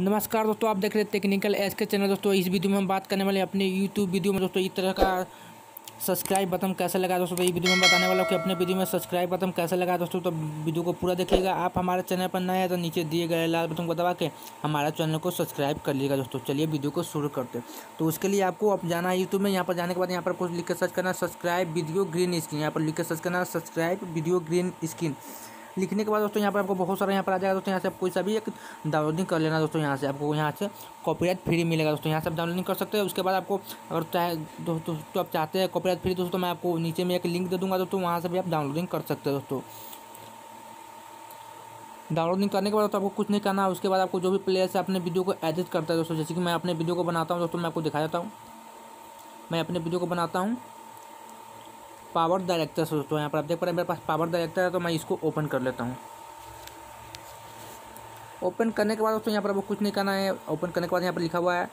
नमस्कार दोस्तों, आप देख रहे हैं टेक्निकल एज के चैनल। दोस्तों इस वीडियो में हम बात करने वाले अपने यूट्यूब वीडियो में दोस्तों इस तरह का सब्सक्राइब बटन कैसे लगाए। दोस्तों तो ये वीडियो में बताने वाला हूँ कि अपने वीडियो में सब्सक्राइब बटन कैसे लगाए। दोस्तों तो वीडियो को पूरा देखिएगा। आप हमारे चैनल पर नए हैं तो नीचे दिए गए लाल बटन को दबा के हमारे चैनल को सब्सक्राइब कर लीजिएगा। दोस्तों चलिए वीडियो को शुरू करते हैं। तो उसके लिए आपको अब जाना है यूट्यूब में। यहाँ पर जाने के बाद यहाँ पर कुछ लिख के सर्च करना सब्सक्राइब वीडियो ग्रीन स्क्रीन। यहाँ पर लिख के सर्च करना सब्सक्राइब वीडियो ग्रीन स्क्रीन। लिखने के बाद दोस्तों यहाँ पर आपको बहुत सारा यहाँ पर आ जाएगा। दोस्तों यहाँ से आप कोई सा भी एक डाउनलोडिंग कर लेना। दोस्तों यहाँ से आपको यहाँ से कॉपीराइट फ्री मिलेगा। दोस्तों यहाँ से आप डाउनलोडिंग कर सकते हैं। उसके बाद आपको अगर चाहे दोस्तों तो आप चाहते हैं कॉपीराइट फ्री दोस्तों, मैं आपको नीचे में एक लिंक दे दूँगा। दोस्तों वहाँ से भी आप डाउनलोडिंग कर सकते हैं। दोस्तों डाउनलोडिंग करने के बाद दोस्तों आपको कुछ नहीं करना है। उसके बाद आपको जो भी प्लेयर से अपने वीडियो को एडिट करता है दोस्तों, जैसे कि मैं अपने वीडियो को बनाता हूँ। दोस्तों मैं आपको दिखा देता हूँ। मैं अपने वीडियो को बनाता हूँ पावर डायरेक्टर से। दोस्तों यहाँ पर आप देख पा रहे हैं मेरे पास पावर डायरेक्टर है, तो मैं इसको ओपन कर लेता हूँ। ओपन करने के बाद दोस्तों यहाँ पर आपको कुछ नहीं करना है। ओपन करने के बाद यहाँ पर लिखा हुआ है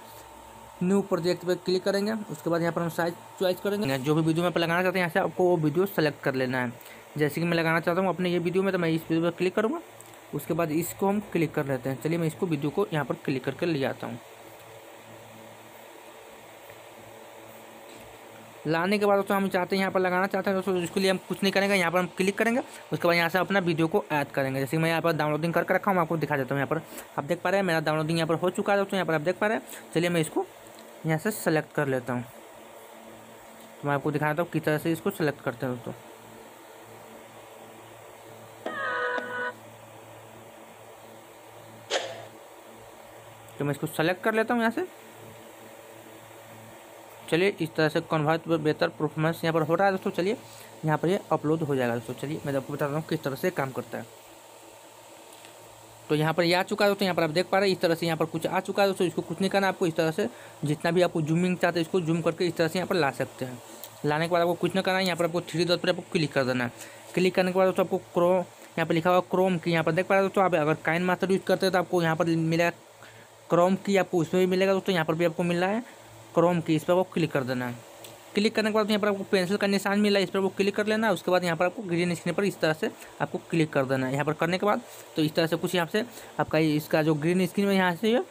न्यू प्रोजेक्ट पे क्लिक करेंगे। उसके बाद यहाँ पर हम साइज चॉइस करेंगे। जो भी वीडियो में लगाना चाहते हैं यहाँ से आपको वो वीडियो सेलेक्ट कर लेना है। जैसे कि मैं लगाना चाहता हूँ अपने ये वीडियो में, तो मैं इस वीडियो पर क्लिक करूँगा। उसके बाद इसको हम क्लिक कर लेते हैं। चलिए मैं इसको वीडियो को यहाँ पर क्लिक करके ले आता हूँ। लाने के बाद दोस्तों हम चाहते हैं यहाँ पर लगाना चाहते हैं दोस्तों, इसके लिए हम कुछ नहीं करेंगे। यहाँ पर हम क्लिक करेंगे। उसके बाद यहाँ से अपना वीडियो को ऐड करेंगे। जैसे मैं यहाँ पर डाउनलोडिंग करके रखा हूँ, आपको दिखा देता हूँ। यहाँ पर आप देख पा रहे हैं मेरा डाउनलोडिंग यहाँ पर हो चुका है। दोस्तों यहाँ पर आप देख पा रहे हैं। चलिए मैं इसको यहाँ से सेलेक्ट कर लेता हूँ। तो मैं आपको दिखा देता हूँ किस तरह से इसको सेलेक्ट करते हैं। दोस्तों तो मैं इसको सेलेक्ट कर लेता हूँ यहाँ से। चलिए इस तरह से कन्वर्ट बेहतर परफॉर्मेंस यहाँ पर हो रहा है। दोस्तों चलिए यहाँ पर ये अपलोड हो जाएगा। दोस्तों चलिए मैं आपको बताता हूँ किस तरह से काम करता है। तो यहाँ पर ये आ चुका है। दोस्तों यहाँ पर आप देख पा रहे हैं इस तरह से यहाँ पर कुछ आ चुका है। दोस्तों इसको कुछ नहीं करना, आपको इस तरह से जितना भी आपको जूमिंग चाहते हैं इसको जूम करके इस तरह से यहाँ पर ला सकते हैं। लाने के बाद आपको कुछ नहीं करना है। यहाँ पर आपको 3 डॉट पर आपको क्लिक कर देना है। क्लिक करने के बाद दोस्तों आपको क्रोम यहाँ पर लिखा हुआ क्रोम की यहाँ पर देख पा रहे हैं। दोस्तों आप अगर काइन मास्टर यूज करते हैं तो आपको यहाँ पर मिलेगा क्रोम की, आपको उसमें भी मिलेगा। दोस्तों यहाँ पर भी आपको मिल रहा है क्रोम की, इस पर आपको क्लिक कर देना है। क्लिक करने के बाद यहाँ पर आपको पेंसिल का निशान मिला है, इस पर आपको क्लिक कर लेना है। उसके बाद यहाँ पर आपको ग्रीन स्क्रीन पर इस तरह से आपको क्लिक कर देना है। यहाँ पर करने के बाद तो इस तरह से कुछ यहाँ से आपका इसका जो ग्रीन स्क्रीन में यहाँ से ये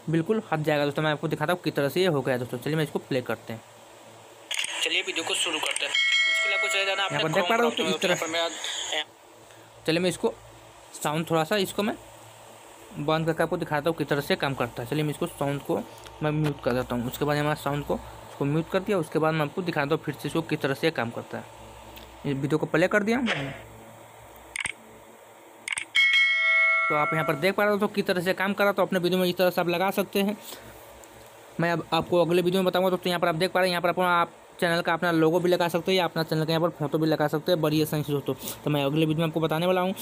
बिल्कुल हट जाएगा। दोस्तों मैं आपको दिखाता हूँ किस तरह से ये हो गया। दोस्तों चलिए मैं इसको प्ले करते हैं। चलिए वीडियो को शुरू करते हैं। उसके लिए आपको चले जाना यहाँ पर देख पा रहे हो तो इस तरह से। चलिए मैं इसको साउंड थोड़ा सा इसको मैं बंद करके आपको दिखाता हूँ किस तरह से काम करता है। चलिए मैं इसको साउंड को मैं म्यूट कर देता हूँ। उसके बाद हमारा साउंड को इसको म्यूट कर दिया। उसके बाद मैं आपको दिखाता हूँ फिर से इसको किस तरह से काम करता है। इस वीडियो को प्ले कर दिया। तो आप यहाँ पर देख पा रहे हो तो किस तरह से काम कर रहा। तो अपने वीडियो में इस तरह से आप लगा सकते हैं। मैं अब आपको अगले वीडियो में बताऊँगा। तो यहाँ पर आप देख पा रहे हैं, यहाँ पर आप चैनल का अपना लोगो भी लगा सकते हैं या अपना चैनल का यहाँ पर फोटो भी लगा सकते हैं। बड़ी आसानी से दोस्तों। तो मैं अगले वीडियो में आपको बताने वाला हूँ।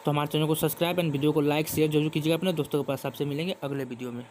तो हमारे चैनल को सब्सक्राइब एंड वीडियो को लाइक शेयर जरूर कीजिएगा अपने दोस्तों के पास। आपसे मिलेंगे अगले वीडियो में।